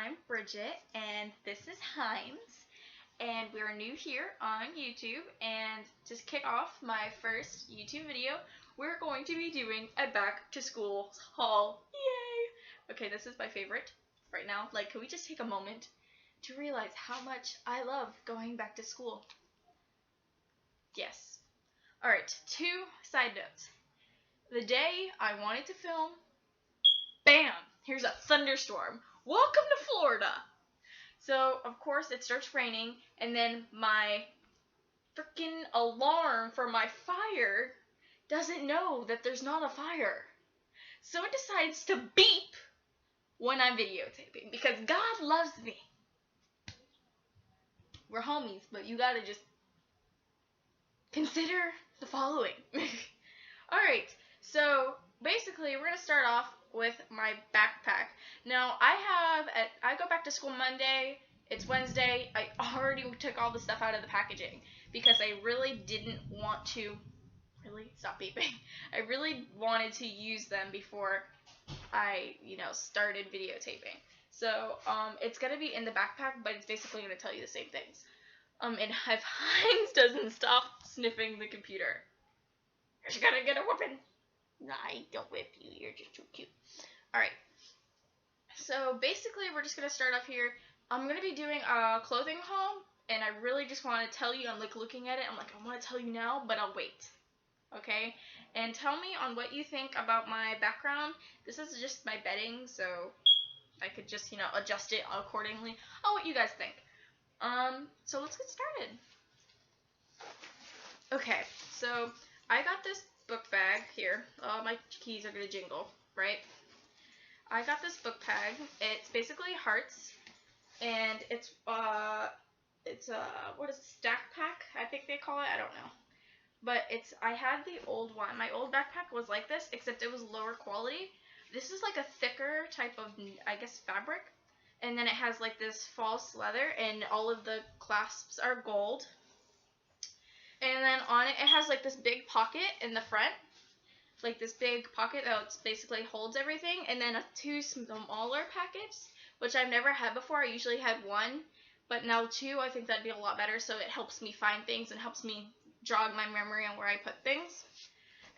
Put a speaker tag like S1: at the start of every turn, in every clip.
S1: I'm Bridget, and this is Hines, and we're new here on YouTube, and to kick off my first YouTube video, we're going to be doing a back to school haul. Yay! Okay, this is my favorite right now. Like, can we just take a moment to realize how much I love going back to school? Yes. Alright, 2 side notes. The day I wanted to film, bam! Here's a thunderstorm. Welcome to Florida! So, of course, it starts raining, and then my freaking alarm for my fire doesn't know that there's not a fire. So it decides to beep when I'm videotaping, because God loves me. We're homies, but you gotta just consider the following. Alright, so basically we're gonna start off with my backpack. Now I go back to school Monday. It's Wednesday. I already took all the stuff out of the packaging because I really didn't want to stop beeping. I really wanted to use them before I, started videotaping. So it's gonna be in the backpack, but it's basically gonna tell you the same things. And if Hines doesn't stop sniffing the computer, you're gonna get a whooping. I don't whip you. You're just too cute. Alright. So basically, we're just going to start off here. I'm going to be doing a clothing haul, and I really just want to tell you. I'm looking at it. I'm like, I want to tell you now, but I'll wait. Okay? And tell me on what you think about my background. This is just my bedding, so I could just, adjust it accordingly. Oh, what you guys think. So let's get started. Okay, so I got this book bag here. My keys are gonna jingle, right? I got this book bag. It's basically hearts, and it's what is it, stack pack? I think they call it. I don't know, but I had the old one. My old backpack was like this, except it was lower quality. This is like a thicker type of, I guess, fabric, and then it has like this false leather, and all of the clasps are gold. And then on it, it has like this big pocket in the front, like this big pocket that basically holds everything, and then 2 smaller packets, which I've never had before. I usually had 1, but now 2. I think that'd be a lot better, so it helps me find things and helps me jog my memory on where I put things.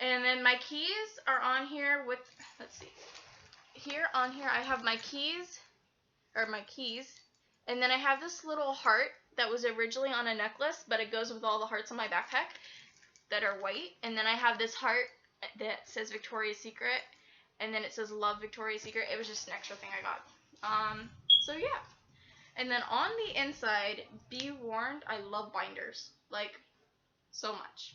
S1: And then my keys are on here with, let's see, on here I have my keys, and then I have this little heart that was originally on a necklace, but it goes with all the hearts on my backpack that are white. And then I have this heart that says Victoria's Secret, and then it says Love Victoria's Secret. It was just an extra thing I got. So yeah. And then on the inside, be warned, I love binders, like, so much.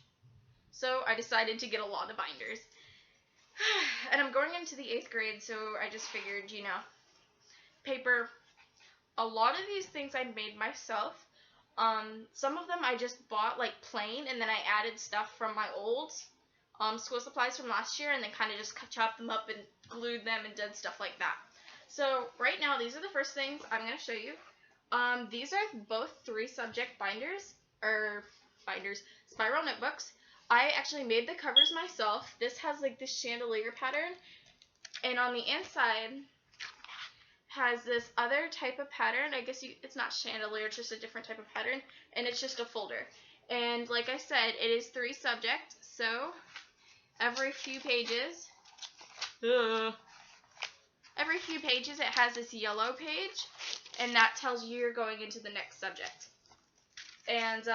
S1: So I decided to get a lot of binders. And I'm going into the 8th grade, so I just figured, paper. A lot of these things I made myself. Some of them I just bought like plain, and then I added stuff from my old school supplies from last year, and then kind of just chopped them up and glued them and did stuff like that. So right now, these are the first things I'm going to show you. These are both 3 subject spiral notebooks. I actually made the covers myself. This has like this chandelier pattern, and on the inside has this other type of pattern. I guess it's not chandelier, it's just a different type of pattern, and it's just a folder. And like I said, it is 3 subjects, so every few pages it has this yellow page, and that tells you you're going into the next subject. And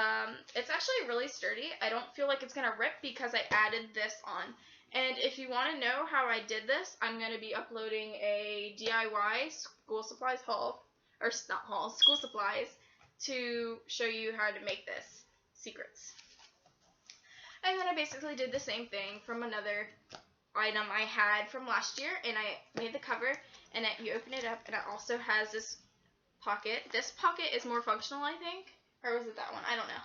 S1: it's actually really sturdy. I don't feel like it's gonna rip because I added this on. And if you want to know how I did this, I'm going to be uploading a DIY school supplies haul, or not haul, school supplies, to show you how to make this, secrets. And then I basically did the same thing from another item I had from last year, and I made the cover, and you open it up, and it also has this pocket. This pocket is more functional, I think, or was it that one? I don't know.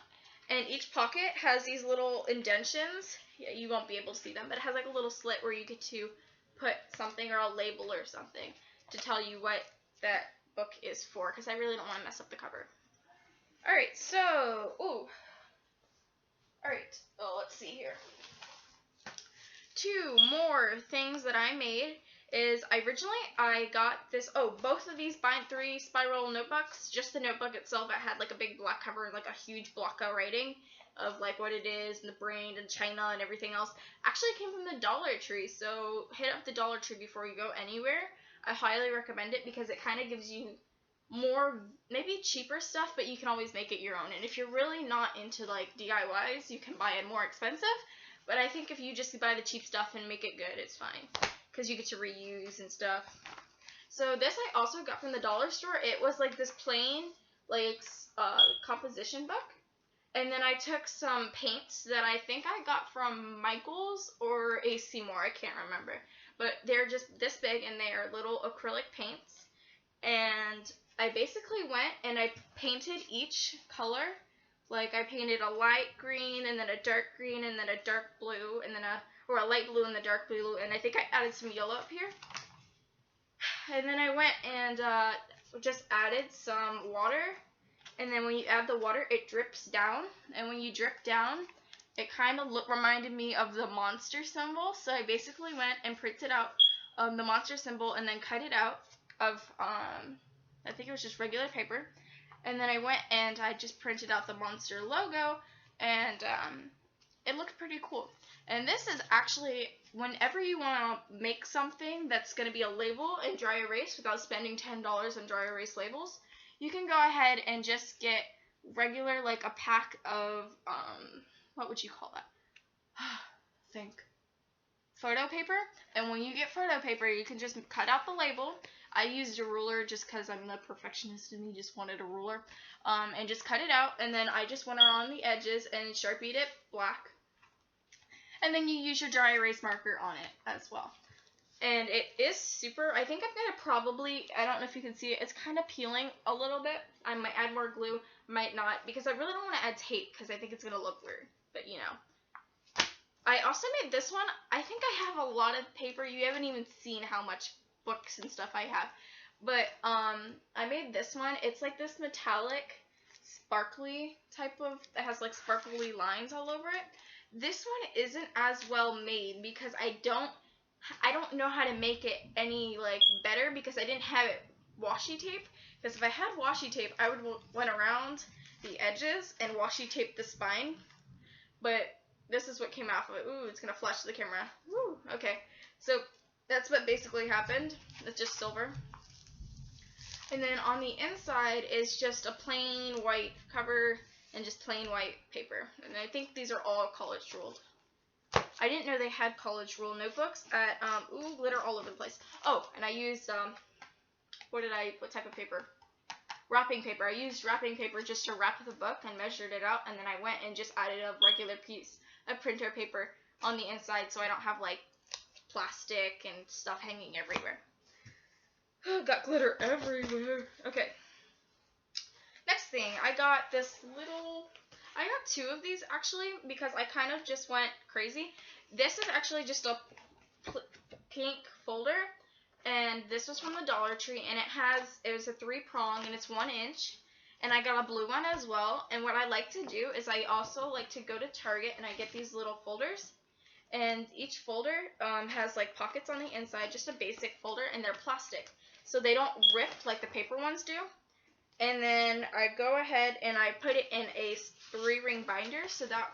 S1: And each pocket has these little indentions. Yeah, you won't be able to see them, but it has like a little slit where you get to put something or a label or something to tell you what that book is for, because I really don't want to mess up the cover. Alright, so, let's see here. 2 more things that I made is I got this, both of these bind 3 spiral notebooks, just the notebook itself, it had like a big black cover and like a huge block of writing of like what it is and the brand and China and everything else. Actually came from the Dollar Tree, so hit up the Dollar Tree before you go anywhere. I highly recommend it because it kind of gives you more, maybe cheaper stuff, but you can always make it your own. And if you're really not into like DIYs, you can buy it more expensive. But I think if you just buy the cheap stuff and make it good, it's fine, because you get to reuse and stuff. So this I also got from the dollar store. It was like this plain like composition book. And then I took some paints that I think I got from Michael's or A. Seymour, I can't remember. But they're just this big and they are little acrylic paints. And I basically went and I painted each color. Like I painted a light green and then a dark green and then a dark blue and then a light blue and the dark blue. And I think I added some yellow up here. And then I went and just added some water. And then when you add the water, it drips down. And when you drip down, it kind of reminded me of the monster symbol. So I basically went and printed out the monster symbol and then cut it out of, I think it was just regular paper. And then I went and I just printed out the monster logo. And it looked pretty cool. And this is actually, whenever you want to make something that's going to be a label in dry erase without spending $10 on dry erase labels, you can go ahead and just get regular, like a pack of, what would you call that? Think. Photo paper. And when you get photo paper, you can just cut out the label. I used a ruler just because I'm the perfectionist in me, just wanted a ruler. And just cut it out. And then I just went around the edges and Sharpied it black. And then you use your dry erase marker on it as well. And it is super, I think I'm going to probably, I don't know if you can see it, it's kind of peeling a little bit. I might add more glue, might not, because I really don't want to add tape because I think it's going to look weird, but you know. I also made this one. I think I have a lot of paper. You haven't even seen how much books and stuff I have. But I made this one. It's like this metallic, sparkly type of, it has like sparkly lines all over it. This one isn't as well made because I don't know how to make it any like better because I didn't have it washi tape. Because if I had washi tape, I would went around the edges and washi tape the spine. But this is what came off of it. Ooh, it's gonna flash to the camera. Woo, okay. So that's what basically happened. It's just silver. And then on the inside is just a plain white cover and just plain white paper. And I think these are all college ruled. I didn't know they had college rule notebooks at, ooh, glitter all over the place. Oh, and I used, what type of paper? Wrapping paper. I used wrapping paper just to wrap the book and measured it out, and then I went and just added a regular piece of printer paper on the inside so I don't have, like, plastic and stuff hanging everywhere. Got glitter everywhere. Okay. Next thing, I got this little, I got two of these actually because I kind of just went crazy. This is actually just a pink folder, and this was from the Dollar Tree, and it was a 3-prong and it's 1 inch, and I got a blue one as well. And what I like to do is I also like to go to Target and I get these little folders, and each folder has like pockets on the inside, just a basic folder, and they're plastic, so they don't rip like the paper ones do. And then I go ahead and I put it in a 3-ring binder so that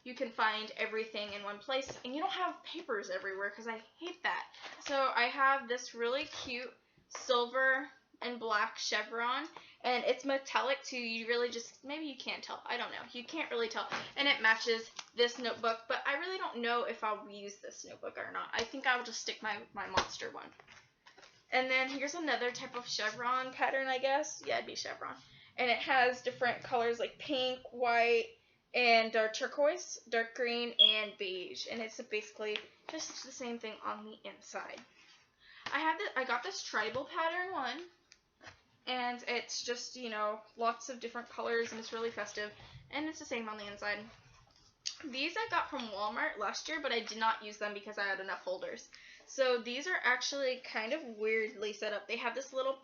S1: you can find everything in one place and you don't have papers everywhere because I hate that. So I have this really cute silver and black chevron, and it's metallic too. You really just, maybe you can't tell. I don't know. You can't really tell. And it matches this notebook, but I really don't know if I'll use this notebook or not. I think I'll just stick my monster one. And then here's another type of chevron pattern, I guess. Yeah, it'd be chevron. And it has different colors like pink, white, and dark turquoise, dark green, and beige. And it's basically just the same thing on the inside. I got this tribal pattern one. And it's just, you know, lots of different colors, and it's really festive. And it's the same on the inside. These I got from Walmart last year, but I did not use them because I had enough folders. So these are actually kind of weirdly set up. They have this little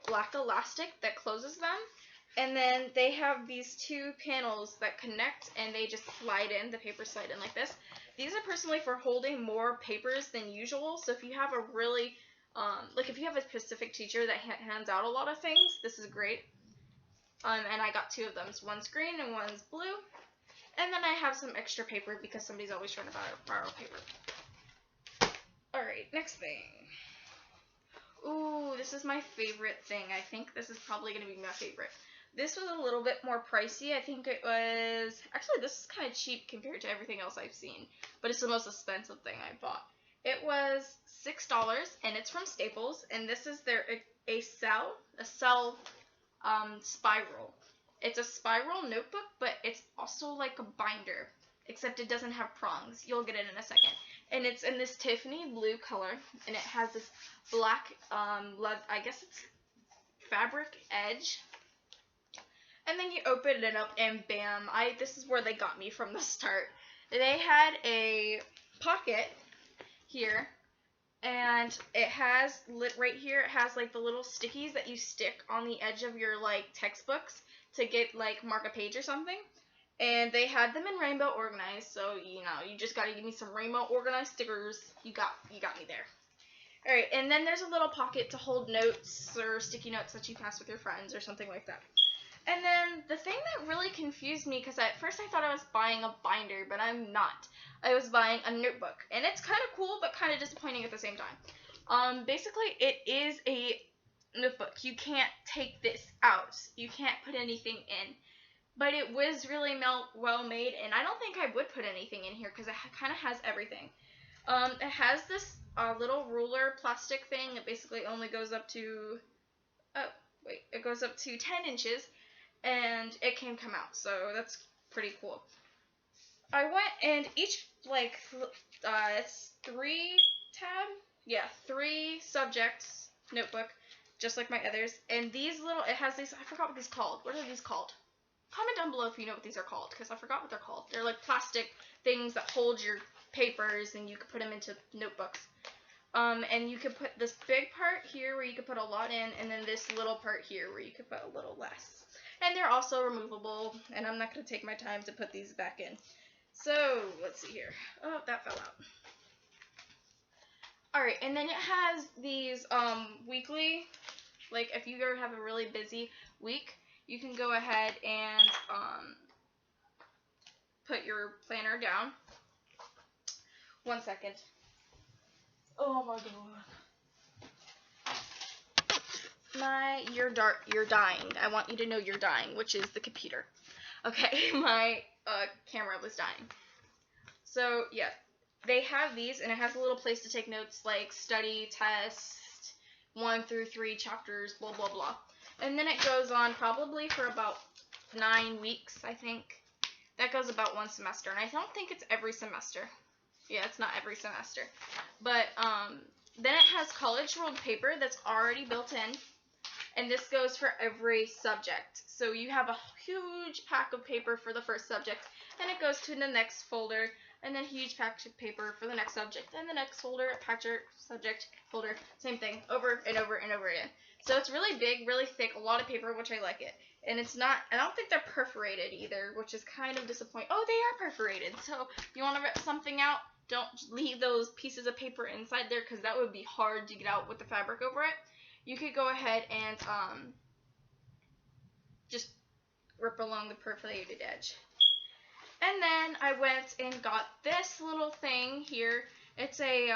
S1: black elastic that closes them And then they have these two panels that connect, and they just slide in. The papers slide in like this. These are personally for holding more papers than usual. So if you have a really, like if you have a specific teacher that hands out a lot of things, this is great. And I got two of them. So one's green and one's blue. And then I have some extra paper because somebody's always trying to borrow paper. Alright, next thing. Ooh, this is my favorite thing. I think this is probably going to be my favorite. This was a little bit more pricey. I think it was... Actually, this is kind of cheap compared to everything else I've seen. But it's the most expensive thing I bought. It was $6, and it's from Staples. And this is their Accel spiral. It's a spiral notebook, but it's also like a binder. Except it doesn't have prongs. You'll get it in a second. And it's in this Tiffany blue color. And it has this black, I guess it's fabric edge. And then you open it up and bam, this is where they got me from the start. They had a pocket here, and it has, right here, it has like the little stickies that you stick on the edge of your like textbooks to get like mark a page or something. And they had them in rainbow organized, so you know, you just gotta give me some rainbow organized stickers. You got me there. Alright, and then there's a little pocket to hold notes or sticky notes that you pass with your friends or something like that. And then the thing that really confused me, because at first I thought I was buying a binder, but I'm not. I was buying a notebook. And it's kind of cool, but kind of disappointing at the same time. Basically, it is a notebook. You can't take this out. You can't put anything in. But it was really well made, and I don't think I would put anything in here, because it kind of has everything. It has this little ruler plastic thing. It basically only goes up to, it goes up to 10 inches. And it can come out, so that's pretty cool. I went and each, like, it's 3 subjects notebook, just like my others. And these little, it has these, I forgot what these called. What are these called? Comment down below if you know what these are called, because I forgot what they're called. They're like plastic things that hold your papers, and you can put them into notebooks. And you could put this big part here where you could put a lot in, and then this little part here where you could put a little less. And they're also removable, and I'm not going to take my time to put these back in. So, let's see here. Oh, that fell out. Alright, and then it has these weekly, like if you ever have a really busy week, you can go ahead and put your planner down. 1 second. Oh my god. You're dying. I want you to know you're dying, which is the computer. Okay, my camera was dying. So, yeah, they have these, and it has a little place to take notes, like study, test, 1 through 3 chapters, blah, blah, blah. And then it goes on probably for about 9 weeks, I think. That goes about 1 semester, and I don't think it's every semester. Yeah, it's not every semester. But, then it has college ruled paper that's already built in. And this goes for every subject. So you have a huge pack of paper for the first subject, and it goes to the next folder, and then a huge pack of paper for the next subject, and the next folder, subject, folder, same thing, over and over and over again. So it's really big, really thick, a lot of paper, which I like it. And it's not, I don't think they're perforated either, which is kind of disappointing. Oh, they are perforated. So if you want to rip something out, don't leave those pieces of paper inside there, because that would be hard to get out with the fabric over it. You could go ahead and just rip along the perforated edge. And then I went and got this little thing here. It's a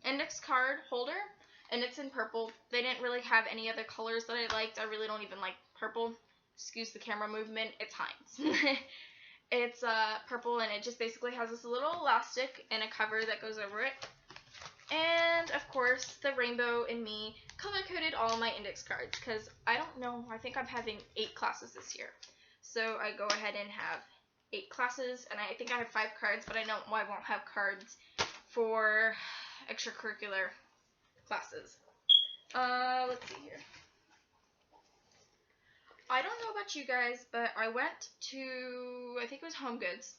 S1: index card holder, and it's in purple. They didn't really have any other colors that I liked. I really don't even like purple. Excuse the camera movement. It's Heinz. It's purple, and it just basically has this little elastic and a cover that goes over it. And, of course, the rainbow and me color-coded all my index cards, because I don't know, I think I'm having 8 classes this year. So I go ahead and have 8 classes, and I think I have 5 cards, but I won't have cards for extracurricular classes. Let's see here. I don't know about you guys, but I went to, I think it was HomeGoods,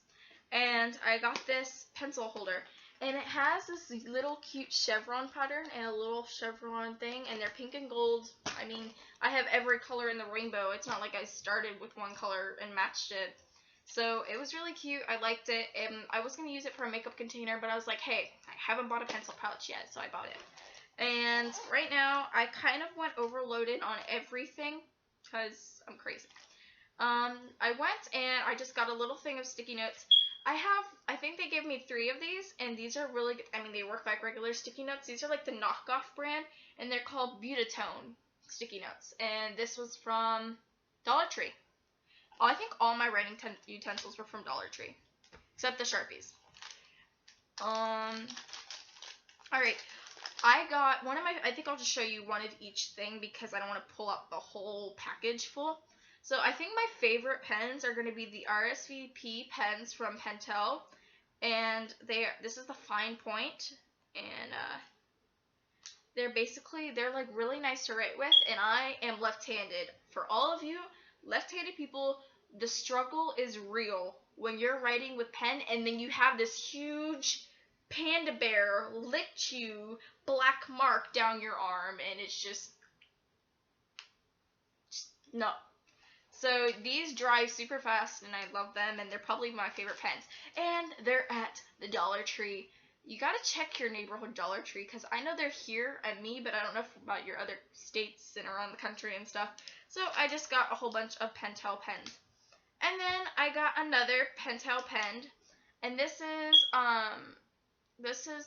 S1: and I got this pencil holder. And it has this little cute chevron pattern and a little chevron thing, and they're pink and gold. I mean, I have every color in the rainbow. It's not like I started with one color and matched it. So it was really cute. I liked it, and I was going to use it for a makeup container, but I was like, hey, I haven't bought a pencil pouch yet, so I bought it. And right now, I kind of went overloaded on everything because I'm crazy. I went and I just got a little thing of sticky notes. I think they gave me 3 of these, and these are really good. I mean, they work like regular sticky notes. These are like the knockoff brand, and they're called Beautitone sticky notes. And this was from Dollar Tree. I think all my writing utensils were from Dollar Tree, except the Sharpies. Alright. I got one of my, I think I'll just show you one of each thing because I don't want to pull out the whole package full. So I think my favorite pens are going to be the RSVP pens from Pentel, and this is the fine point, and they're like really nice to write with, and I am left-handed. For all of you left-handed people, the struggle is real when you're writing with pen, and then you have this huge panda bear licked you black mark down your arm, and it's just no. So these dry super fast, and I love them, and they're probably my favorite pens. And they're at the Dollar Tree. You gotta check your neighborhood Dollar Tree, because I know they're here at me, but I don't know about your other states and around the country and stuff. So I just got a whole bunch of Pentel pens. And then I got another Pentel pen, and this is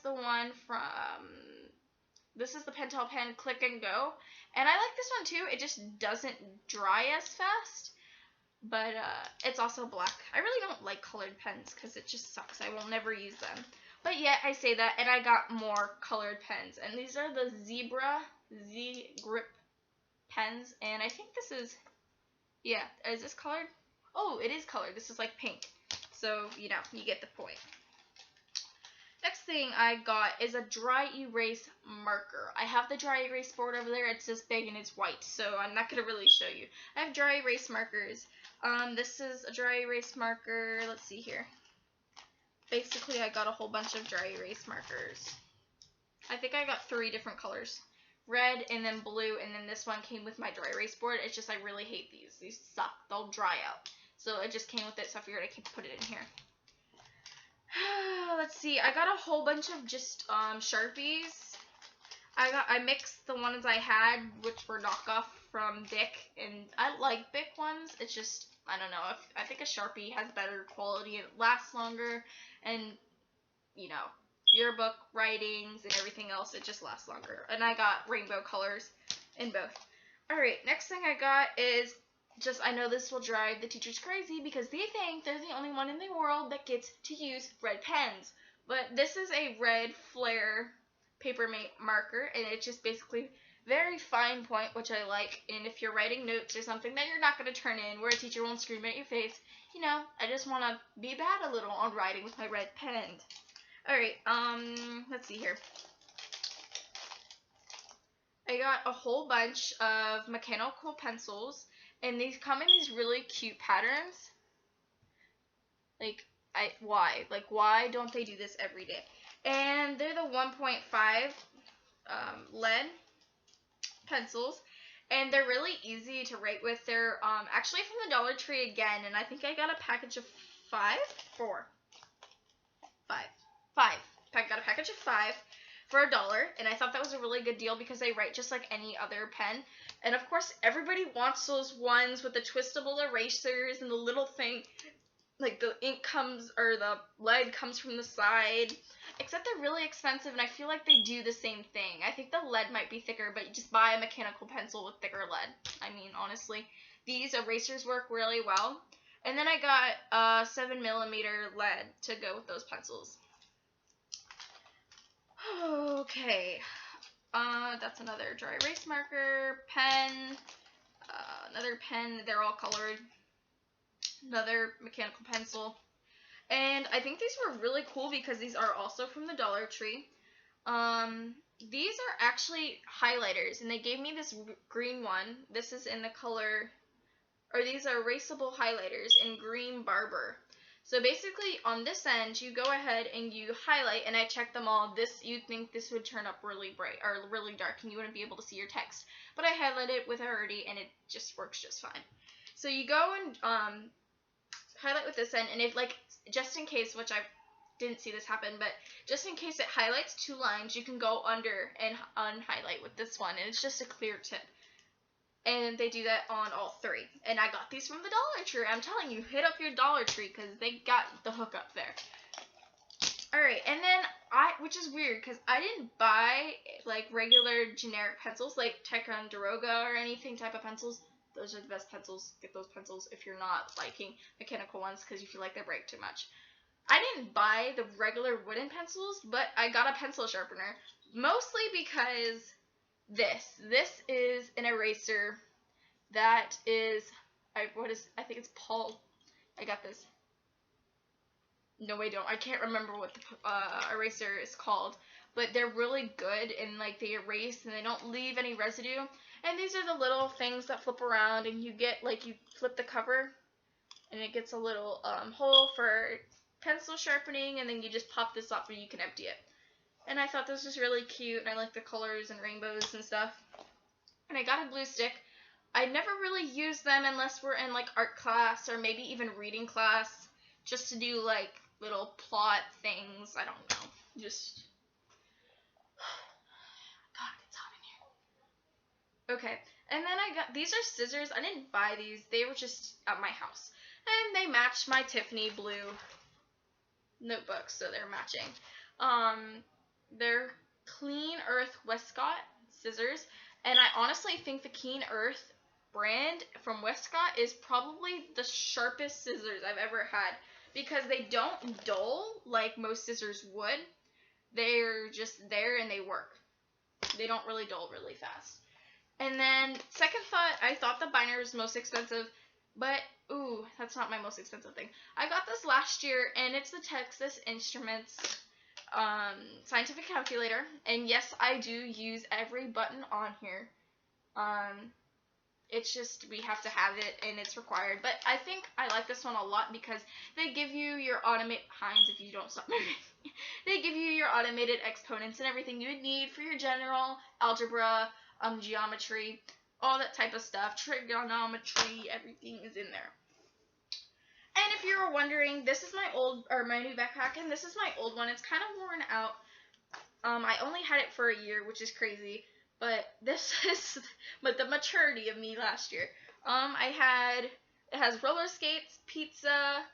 S1: the one from, this is the Pentel pen Click and Go. And I like this one too. It just doesn't dry as fast. But it's also black. I really don't like colored pens because it just sucks. I will never use them. But yet I say that, and I got more colored pens. And these are the Zebra Z Grip pens. And I think this is, yeah, is this colored? Oh, it is colored. This is like pink. So, you know, you get the point. Next thing I got is a dry erase marker. I have the dry erase board over there. It's this big and it's white, so I'm not going to really show you. I have dry erase markers. This is a dry erase marker. Let's see here. Basically, I got a whole bunch of dry erase markers. I think I got 3 different colors. Red and then blue, and then this one came with my dry erase board. It's just I really hate these. These suck. They'll dry out. So it just came with it, so I figured I could put it in here. Let's see, I got a whole bunch of just Sharpies. I mixed the ones I had, which were knockoff from Bic, and I like Bic ones. It's just, I don't know, I think a Sharpie has better quality and it lasts longer, and, you know, yearbook writings and everything else, it just lasts longer. And I got rainbow colors in both. Alright, next thing I got is just, I know this will drive the teachers crazy because they think they're the only one in the world that gets to use red pens. But this is a red flare Papermate marker, and it's just basically very fine point, which I like. And if you're writing notes or something that you're not going to turn in, where a teacher won't scream at your face, you know, I just want to be bad a little on writing with my red pen. Alright, let's see here. I got a whole bunch of mechanical pencils, and these come in these really cute patterns. Like, why don't they do this every day? And they're the 1.5 lead pencils, and they're really easy to write with. They're actually from the Dollar Tree again, and I think I got a package of 5. I got a package of 5 for $1, and I thought that was a really good deal because they write just like any other pen. And of course, everybody wants those ones with the twistable erasers and the little thing, like the ink comes, or the lead comes from the side. Except they're really expensive, and I feel like they do the same thing. I think the lead might be thicker, but you just buy a mechanical pencil with thicker lead. I mean, honestly, these erasers work really well. And then I got 7mm lead to go with those pencils. Okay, that's another dry erase marker, pen, another pen, they're all colored, another mechanical pencil, and I think these were really cool because these are also from the Dollar Tree. These are actually highlighters, and they gave me this green one. This is in the color, or these are erasable highlighters in Green Barber. So basically, on this end, you go ahead and you highlight, and I check them all. You think this would turn up really bright or really dark, and you wouldn't be able to see your text. But I highlight it with Already, and it just works just fine. So you go and highlight with this end, and if just in case, which I didn't see this happen, but just in case it highlights 2 lines, you can go under and unhighlight with this one, and it's just a clear tip. And they do that on all 3. And I got these from the Dollar Tree. I'm telling you, hit up your Dollar Tree because they got the hookup there. Alright, and then which is weird because I didn't buy regular generic pencils like Ticonderoga or anything type of pencils. Those are the best pencils. Get those pencils if you're not liking mechanical ones because you feel like they break too much. I didn't buy the regular wooden pencils, but I got a pencil sharpener. Mostly because this is an eraser that is, I think it's Paul. I got this. No, I don't. I can't remember what the eraser is called, but they're really good and they erase and they don't leave any residue. And these are the little things that flip around, and you get you flip the cover, and it gets a little hole for pencil sharpening, and then you just pop this off and you can empty it. And I thought this was really cute, and I like the colors and rainbows and stuff. And I got a glue stick. I never really use them unless we're in art class or maybe even reading class, just to do little plot things. I don't know. Just God, it's hot in here. Okay, and then I got these are scissors. I didn't buy these. They were just at my house, and they match my Tiffany blue notebook, so they're matching. They're Clean Earth Westcott scissors, and I honestly think the Clean Earth brand from Westcott is probably the sharpest scissors I've ever had because they don't dull like most scissors would. They're just there and they work. They don't really dull really fast. And then second thought, I thought the binder was most expensive, but ooh, that's not my most expensive thing. I got this last year, and it's the Texas Instruments scientific calculator, and yes, I do use every button on here. It's just we have to have it and it's required, but I think I like this one a lot because they give you your automated Heinz if you don't stop moving. They give you your automated exponents and everything you would need for your general algebra, geometry, all that type of stuff, trigonometry, everything is in there. And if you were wondering, this is my new backpack, and this is my old one. It's kind of worn out. I only had it for a year, which is crazy, but this is the maturity of me last year. It has roller skates, pizza,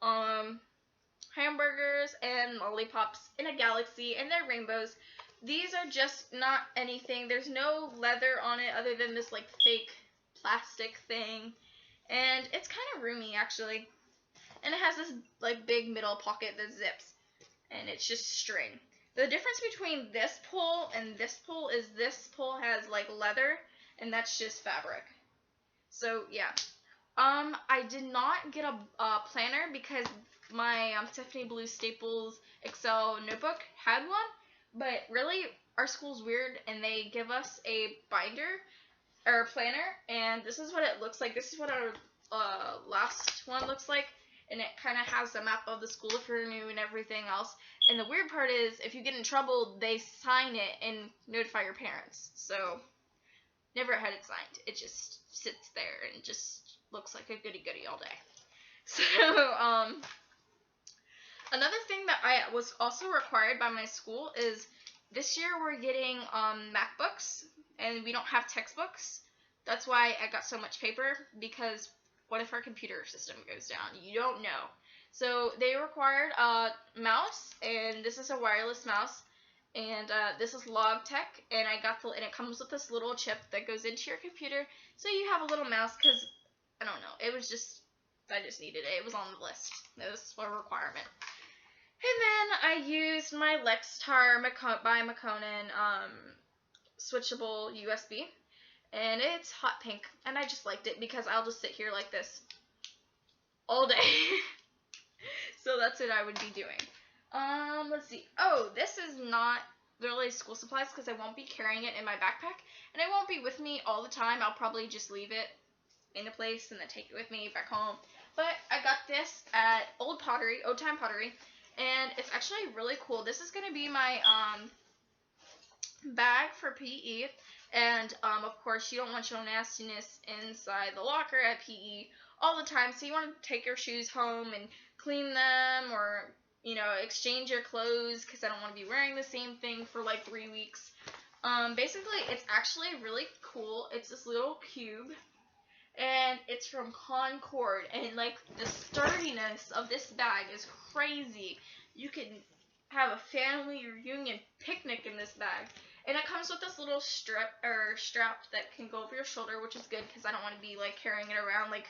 S1: hamburgers, and lollipops in a galaxy, and they're rainbows. These are just not anything. There's no leather on it other than this fake plastic thing. And it's kind of roomy, actually. And it has this, big middle pocket that zips. And it's just string. The difference between this pull and this pull is this pull has, leather, and that's just fabric. So, yeah. I did not get a planner because my Tiffany Blue Staples Accel notebook had one. But really, our school's weird, and they give us a binder or a planner, and this is what it looks like. This is what our last one looks like, and it kind of has a map of the school if you're new and everything else. And the weird part is, if you get in trouble, they sign it and notify your parents. So, never had it signed. It just sits there and just looks like a goody-goody all day. So, another thing that I was also required by my school is this year we're getting MacBooks, and we don't have textbooks. That's why I got so much paper, because what if our computer system goes down? You don't know. So they required a mouse, and this is a wireless mouse, and this is Logitech, and and it comes with this little chip that goes into your computer, so you have a little mouse, because, I don't know, I just needed it. It was on the list. It was a requirement. And then I used my Lextar by Makonnen switchable USB, and it's hot pink, and I just liked it because I'll just sit here like this all day. So that's what I would be doing. Let's see. Oh, this is not really school supplies because I won't be carrying it in my backpack, and it won't be with me all the time. I'll probably just leave it in a place and then take it with me back home. But I got this at Old Time Pottery, and it's actually really cool. This is gonna be my bag for PE, and of course you don't want your nastiness inside the locker at PE all the time, so you want to take your shoes home and clean them, or exchange your clothes, because I don't want to be wearing the same thing for like 3 weeks. Basically it's actually really cool. It's this little cube, and it's from Concord, and like the sturdiness of this bag is crazy. You can have a family reunion picnic in this bag. And it comes with this little strap that can go over your shoulder, which is good because I don't want to be like carrying it around like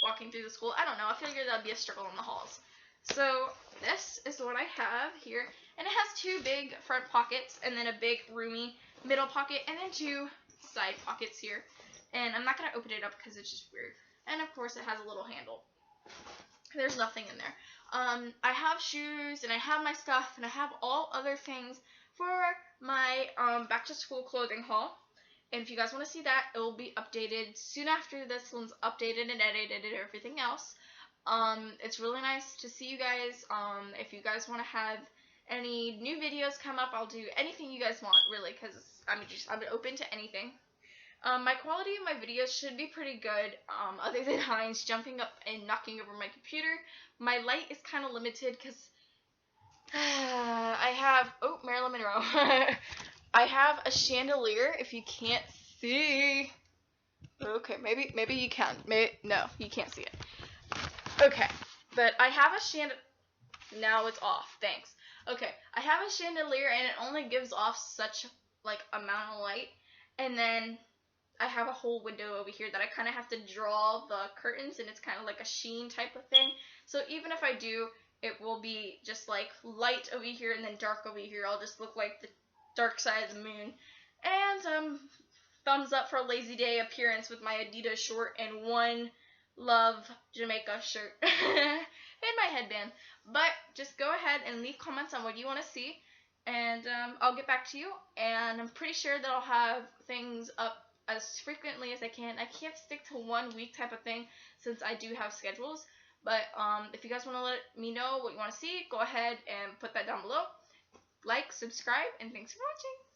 S1: walking through the school. I don't know. I figure that'd be a struggle in the halls. So this is what I have here, and it has 2 big front pockets and then a big roomy middle pocket and then 2 side pockets here. And I'm not gonna open it up because it's just weird. And of course it has a little handle. There's nothing in there. I have shoes, and I have my stuff, and I have all other things for my back to school clothing haul. And if you guys want to see that, it will be updated soon after this one's updated and edited and everything else. It's really nice to see you guys. If you guys want to have any new videos come up, I'll do anything you guys want, really, because I'm open to anything. My quality of my videos should be pretty good, other than Heinz jumping up and knocking over my computer. My light is kind of limited because I have, Marilyn Monroe. I have a chandelier, if you can't see. Okay, maybe you can. No, you can't see it. Okay, but I have a chandelier. Now it's off, thanks. Okay, I have a chandelier, and it only gives off such, like, amount of light. And then I have a whole window over here that I kind of have to draw the curtains, and it's kind of like a sheen type of thing. So even if I do, it will be just like light over here and then dark over here. I'll just look like the dark side of the moon. And thumbs up for a lazy day appearance with my Adidas short and One Love Jamaica shirt and my headband. But just go ahead and leave comments on what you want to see, and I'll get back to you. And I'm pretty sure that I'll have things up as frequently as I can. I can't stick to 1 week type of thing since I do have schedules. But if you guys want to let me know what you want to see, go ahead and put that down below. Like, subscribe, and thanks for watching.